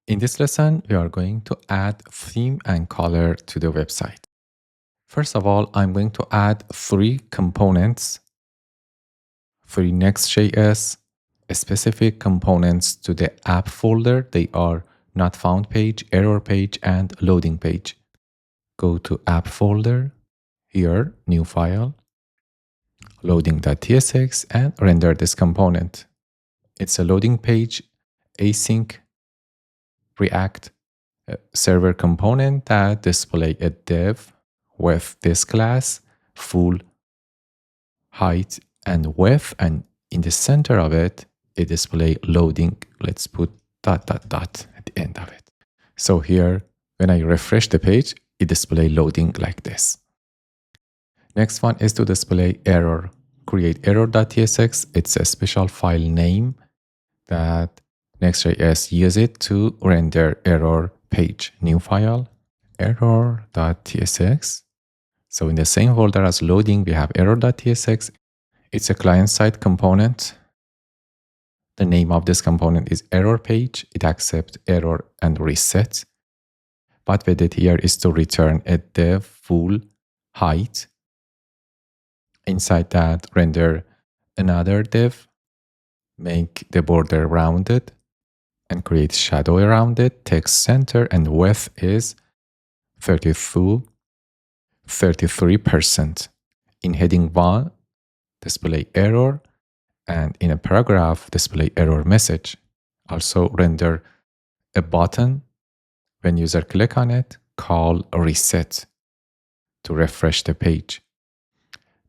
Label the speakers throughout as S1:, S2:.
S1: In this lesson, we are going to add theme and color to the website. First of all, I'm going to add 3 components, 3 Next.js specific components to the app folder. They are not found page, error page, and loading page. Go to app folder, here, new file, loading.tsx, and render this component. It's a loading page, async, React server component that display a div with this class, full height and width, and in the center of it, it display loading. Let's put ... at the end of it. So here, when I refresh the page, it display loading like this. Next one is to display error. Create error.tsx. It's a special file name that Next.js use it to render error page. New file, error.tsx. So in the same folder as loading, we have error.tsx. It's a client-side component. The name of this component is error page. It accepts error and reset. What we did here is to return a div full height. Inside that, render another div, make the border rounded, and create shadow around it. Text center and width is 33%. In heading 1, display error, and in a paragraph, display error message. Also render a button. When user click on it, call reset to refresh the page.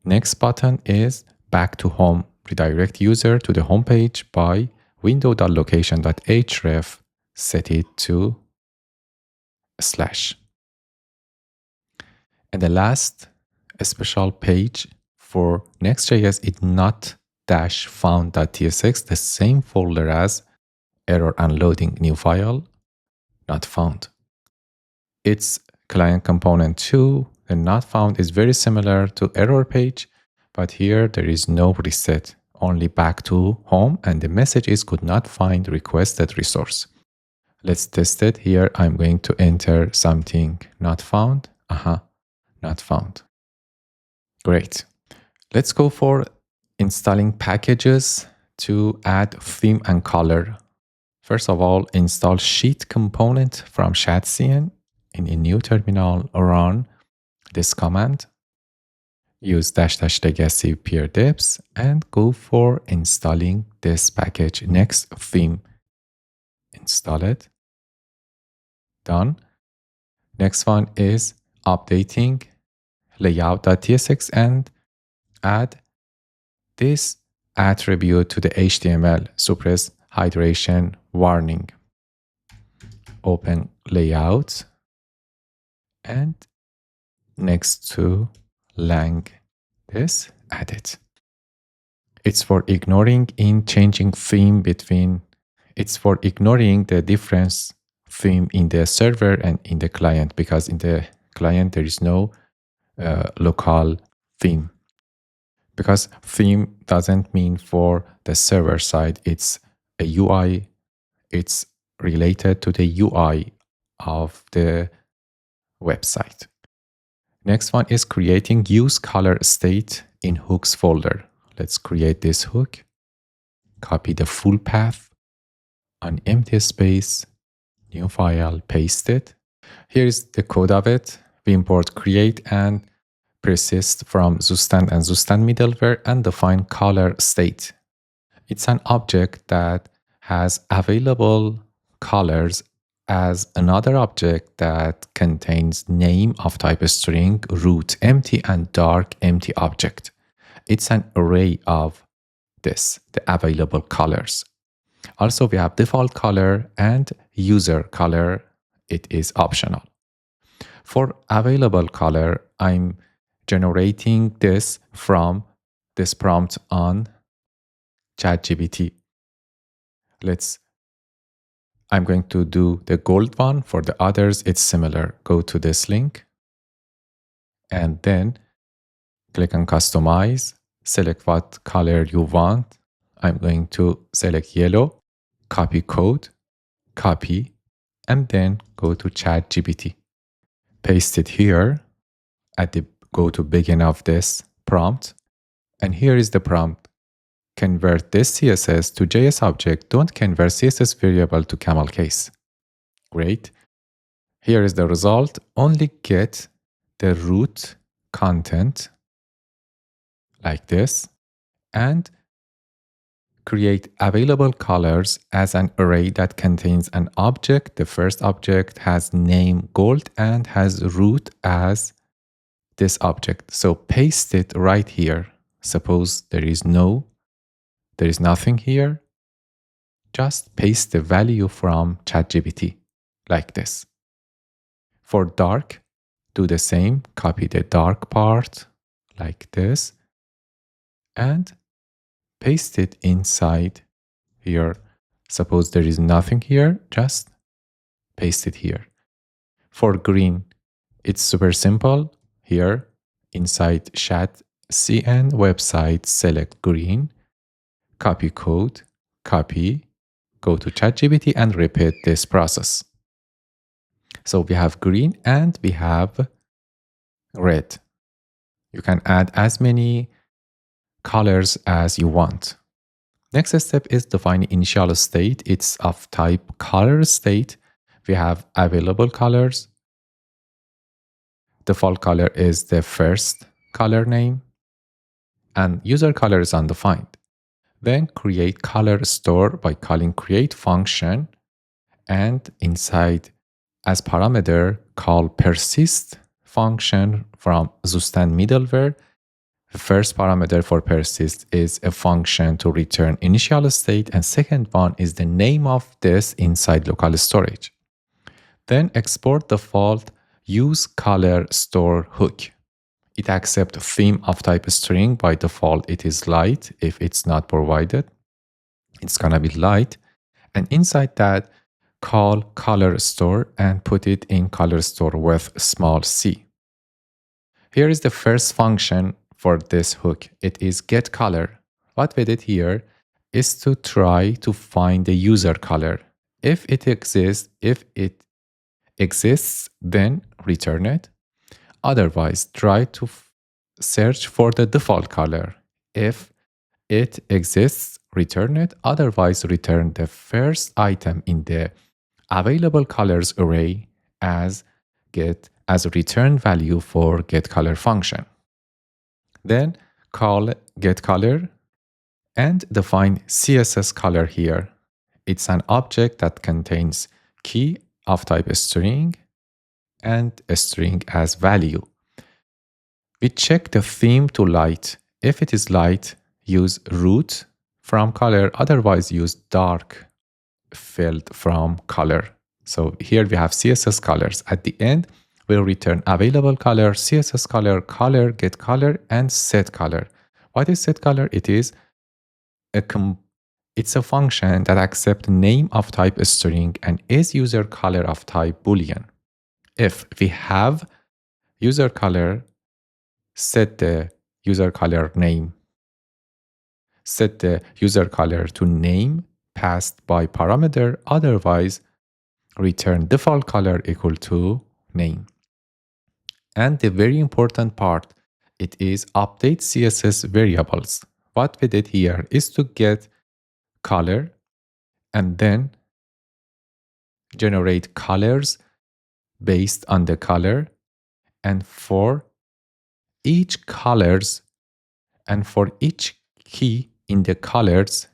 S1: Next button is back to home. Redirect user to the home page by window.location.href, set it to /. And the last special page for Next.js is not -found.tsx, the same folder as error unloading, new file, not found. It's client component 2, and not found is very similar to error page, but here there is no reset, only back to home, and the message is could not find requested resource. Let's test it. Here I'm going to enter something not found. Not found. Great. Let's go for installing packages to add theme and color. First of all, install sheet component from chatcn. In a new terminal, run this command. Use --legacy peer deps and go for installing this package next theme. Install it. Done. Next one is updating layout.tsx and add this attribute to the HTML, suppress hydration warning. Open layout and next to lang this, add it. It's for ignoring in changing theme between, it's for ignoring the difference theme in the server and in the client, because in the client there is no local theme. Because theme doesn't mean for the server side, it's a UI, it's related to the UI of the website. Next one is creating use color state in hooks folder. Let's create this hook, copy the full path on empty space, new file, paste it. Here is the code of it. We import create and persist from Zustand and Zustand middleware and define color state. It's an object that has available colors as another object that contains name of type string, root empty, and dark empty object. It's an array of this, the available colors. Also, we have default color and user color. It is optional. For available color, I'm generating this from this prompt on ChatGPT. I'm going to do the gold one. For the others, it's similar. Go to this link and then click on customize, select what color you want. I'm going to select yellow, copy code, copy, and then go to ChatGPT. Paste it here go to begin of this prompt. And here is the prompt. Convert this CSS to JS object. Don't convert CSS variable to camel case. Great. Here is the result. Only get the root content like this and create available colors as an array that contains an object. The first object has name gold and has root as this object. So paste it right here. Suppose there is nothing here. Just paste the value from ChatGPT like this. For dark, do the same. Copy the dark part like this and paste it inside here. Suppose there is nothing here, just paste it here. For green, it's super simple. Here, inside chat CN website, select green, copy code, copy, go to ChatGPT and repeat this process. So we have green and we have red. You can add as many colors as you want. Next step is define initial state. It's of type color state. We have available colors. Default color is the first color name and user color is undefined. Then create color store by calling create function and inside as parameter call persist function from Zustand middleware. The first parameter for persist is a function to return initial state and second one is the name of this inside local storage. Then export default use color store hook. It accepts theme of type string. By default, it is light. If it's not provided, it's gonna be light. And inside that, call color store and put it in color store with small c. Here is the first function for this hook. It is get color. What we did here is to try to find the user color. If it exists, then return it. Otherwise, try to search for the default color. If it exists, return it. Otherwise, return the first item in the available colors array as return value for getColor function. Then call getColor and define CSS color here. It's an object that contains key of type string and a string as value. We check the theme to light. If it is light, use root from color. Otherwise, use dark field from color. So here we have CSS colors. At the end, we'll return available color, CSS color, color, get color, and set color. What is set color? It's a function that accepts name of type string and is user color of type boolean. If we have user color, set the user color name. Set the user color to name passed by parameter. Otherwise, return default color equal to name. And the very important part, it is update CSS variables. What we did here is to get color and then generate colors based on the color. And for each colors and for each key in the colors,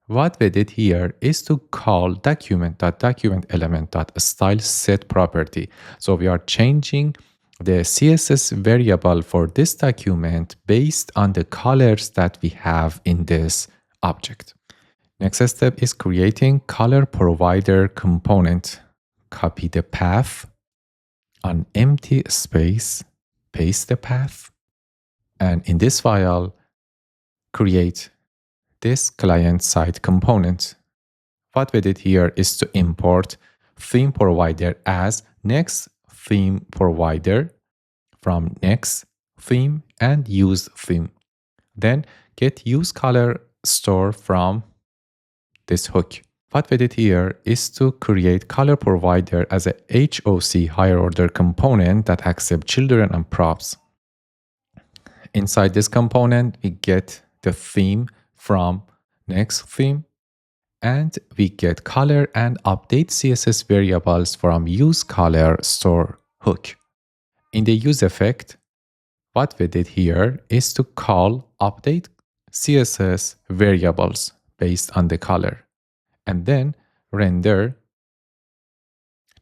S1: what we did here is to call document.documentElement.style set property. So we are changing the CSS variable for this document based on the colors that we have in this object. Next step is creating color provider component. Copy the path on empty space, paste the path, and in this file, create this client-side component. What we did here is to import theme provider as next theme provider from next theme and use theme. Then get use color store from this hook. What we did here is to create color provider as a HOC higher order component that accepts children and props. Inside this component, we get the theme from next theme, and we get color and update CSS variables from use color store hook. In the use effect, what we did here is to call update CSS variables based on the color, and then render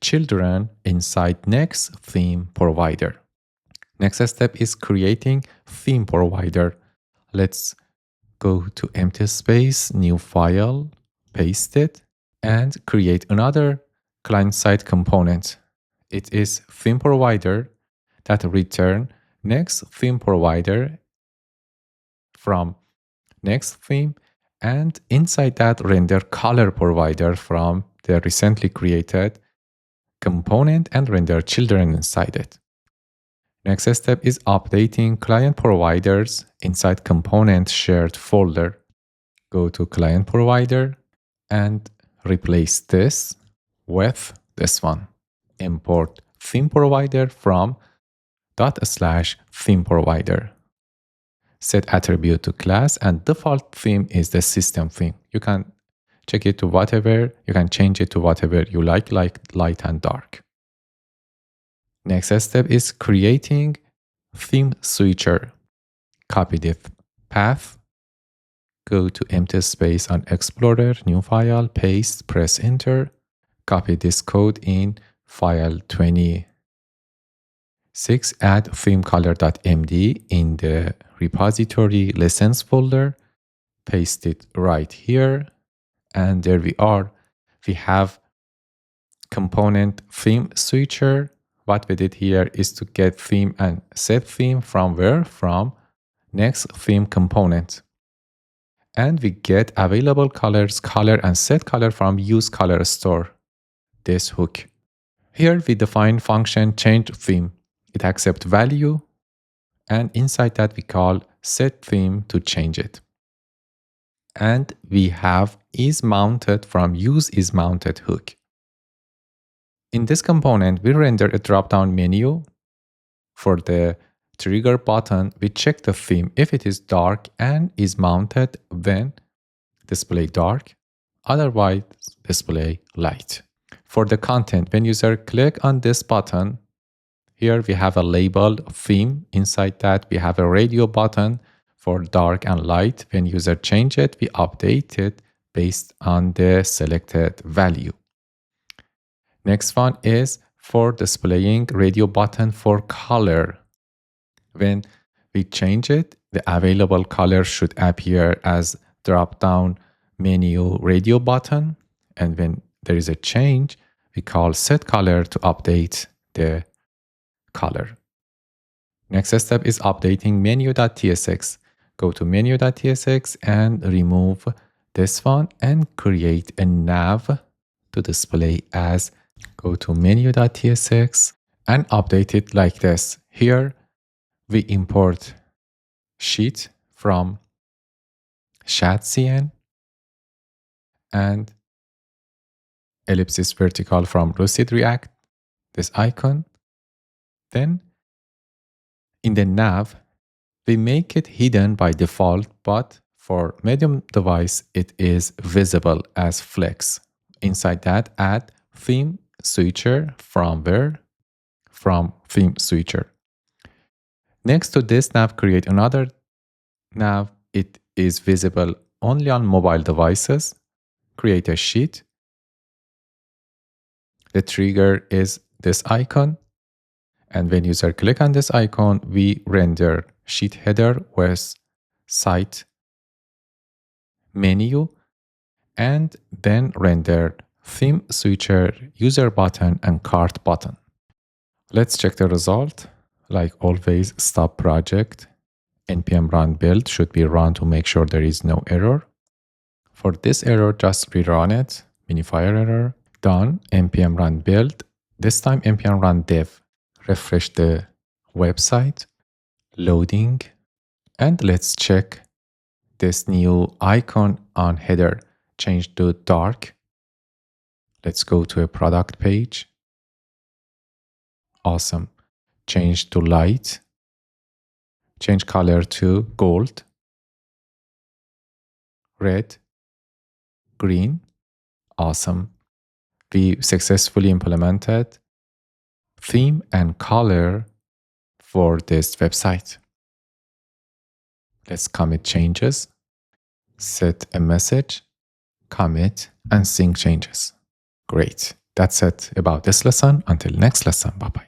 S1: children inside next theme provider. Next step is creating theme provider. Let's go to empty space, new file, paste it, and create another client-side component. It is theme provider that return next theme provider from next theme, and inside that render color provider from the recently created component and render children inside it. Next step is updating client providers inside component shared folder. Go to client provider and replace this with this one. Import theme provider from /theme provider. Set attribute to class, and default theme is the system theme. You can check it to whatever, you can change it to whatever you like light and dark. Next step is creating theme switcher. Copy the path, go to empty space on Explorer, new file, paste, press enter, copy this code in file 26, add themecolor.md in the repository lessons folder, paste it right here, and there we are. We have component theme switcher. What we did here is to get theme and set theme from where? From next theme component. And we get available colors, color, and set color from use color store, this hook. Here we define function change theme. It accepts value, and inside that we call set theme to change it. And we have is mounted from use is mounted hook. In this component, we render a drop-down menu. For the trigger button, we check the theme. If it is dark and is mounted, then display dark. Otherwise, display light. For the content, when user click on this button, here we have a label theme. Inside that, we have a radio button for dark and light. When user change it, we update it based on the selected value. Next one is for displaying radio button for color. When we change it, the available color should appear as drop-down menu radio button. And when there is a change, we call set color to update the color. Next step is updating menu.tsx. Go to menu.tsx and remove this one and create a nav to display as. Go to menu.tsx and update it like this. Here we import sheet from shadcn and ellipsis vertical from Lucid React, this icon. Then in the nav, we make it hidden by default, but for medium device, it is visible as flex. Inside that, add theme switcher from where? From theme switcher. Next to this nav, create another nav. It is visible only on mobile devices. Create a sheet. The trigger is this icon. And when user click on this icon, we render sheet header with site menu, and then render theme switcher, user button, and cart button. Let's check the result. Like always, stop project. npm run build should be run to make sure there is no error. For this error, just rerun it. Minifier error. Done. npm run build. This time npm run dev. Refresh the website. Loading. And let's check this new icon on header. Change to dark. Let's go to a product page. Awesome. Change to light. Change color to gold, red, green. Awesome. We successfully implemented theme and color for this website. Let's commit changes, set a message, commit, and sync changes. Great. That's it about this lesson. Until next lesson. Bye-bye.